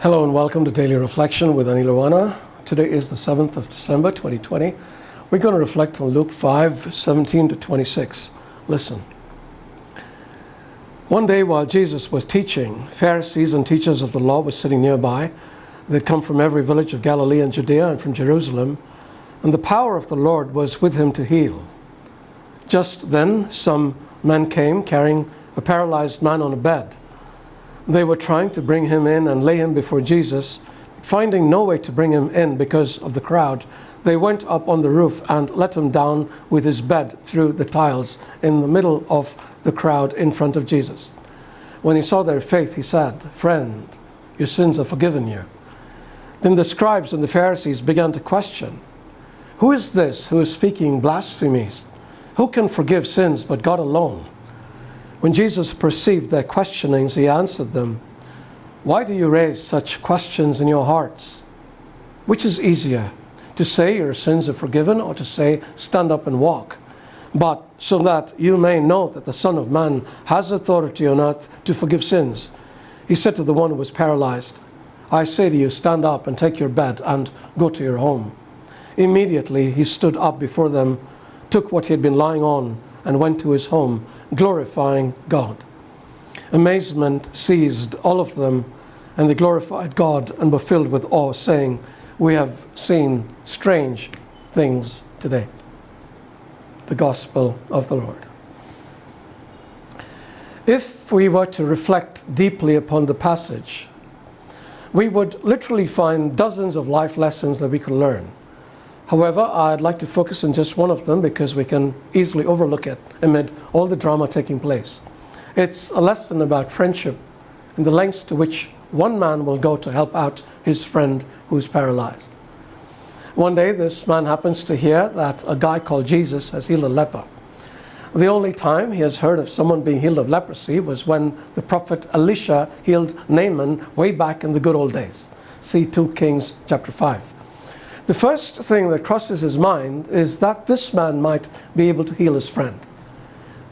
Hello and welcome to Daily Reflection with Aneel. Today is the 7th of December 2020. We're going to reflect on Luke 5:17 to 26. Listen. One day while Jesus was teaching, Pharisees and teachers of the law were sitting nearby. They'd come from every village of Galilee and Judea and from Jerusalem, and the power of the Lord was with him to heal. Just then some men came carrying a paralyzed man on a bed. They were trying to bring him in and lay him before Jesus. Finding no way to bring him in because of the crowd, they went up on the roof and let him down with his bed through the tiles in the middle of the crowd in front of Jesus. When he saw their faith, he said, "Friend, your sins are forgiven you." Then the scribes and the Pharisees began to question, "Who is this who is speaking blasphemies? Who can forgive sins but God alone?" When Jesus perceived their questionings, he answered them, "Why do you raise such questions in your hearts? Which is easier, to say your sins are forgiven or to say stand up and walk? But so that you may know that the Son of Man has authority on earth to forgive sins." He said to the one who was paralyzed, "I say to you, stand up and take your bed and go to your home." Immediately he stood up before them, took what he had been lying on, and went to his home, glorifying God. Amazement seized all of them, and they glorified God and were filled with awe, saying, "We have seen strange things today." The Gospel of the Lord. If we were to reflect deeply upon the passage, we would literally find dozens of life lessons that we could learn. However, I'd like to focus on just one of them because we can easily overlook it amid all the drama taking place. It's a lesson about friendship and the lengths to which one man will go to help out his friend who's paralyzed. One day, this man happens to hear that a guy called Jesus has healed a leper. The only time he has heard of someone being healed of leprosy was when the prophet Elisha healed Naaman way back in the good old days. See 2 Kings chapter 5. The first thing that crosses his mind is that this man might be able to heal his friend.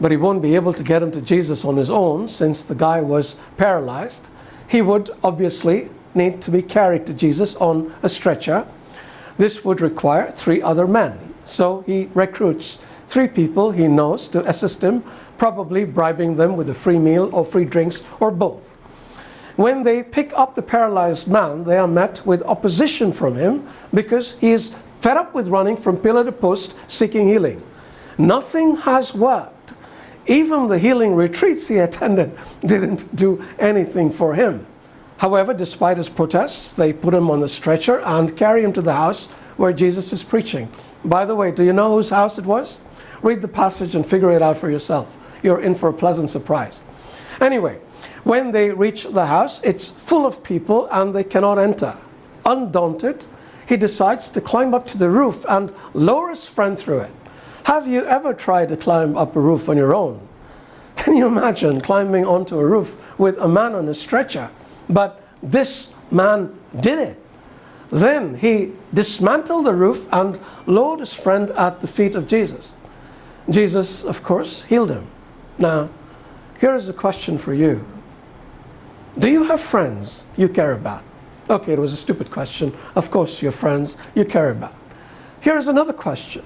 But he won't be able to get him to Jesus on his own since the guy was paralyzed. He would obviously need to be carried to Jesus on a stretcher. This would require 3 other men. So he recruits 3 people he knows to assist him, probably bribing them with a free meal or free drinks or both. When they pick up the paralyzed man, they are met with opposition from him because he is fed up with running from pillar to post seeking healing. Nothing has worked. Even the healing retreats he attended didn't do anything for him. However, despite his protests, they put him on the stretcher and carry him to the house where Jesus is preaching. By the way, do you know whose house it was? Read the passage and figure it out for yourself. You're in for a pleasant surprise. Anyway, when they reach the house, it's full of people and they cannot enter. Undaunted, he decides to climb up to the roof and lower his friend through it. Have you ever tried to climb up a roof on your own? Can you imagine climbing onto a roof with a man on a stretcher? But this man did it. Then he dismantled the roof and lowered his friend at the feet of Jesus. Jesus, of course, healed him. Now, here is a question for you. Do you have friends you care about? Okay, it was a stupid question. Of course, your friends you care about. Here's another question.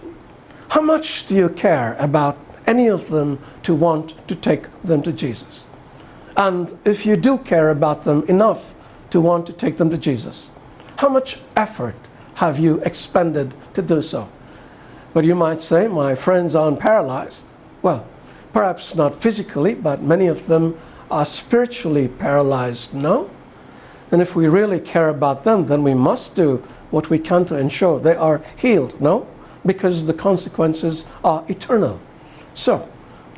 How much do you care about any of them to want to take them to Jesus? And if you do care about them enough to want to take them to Jesus, how much effort have you expended to do so? But you might say, my friends aren't paralyzed. Well, perhaps not physically, but many of them are spiritually paralyzed, no? And if we really care about them, then we must do what we can to ensure they are healed, no? Because the consequences are eternal. So,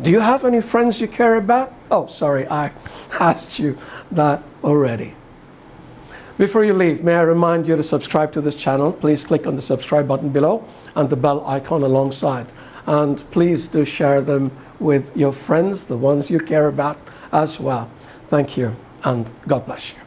do you have any friends you care about? Oh, sorry, I asked you that already. Before you leave, may I remind you to subscribe to this channel. Please click on the subscribe button below and the bell icon alongside. And please do share them with your friends, the ones you care about as well. Thank you, and God bless you.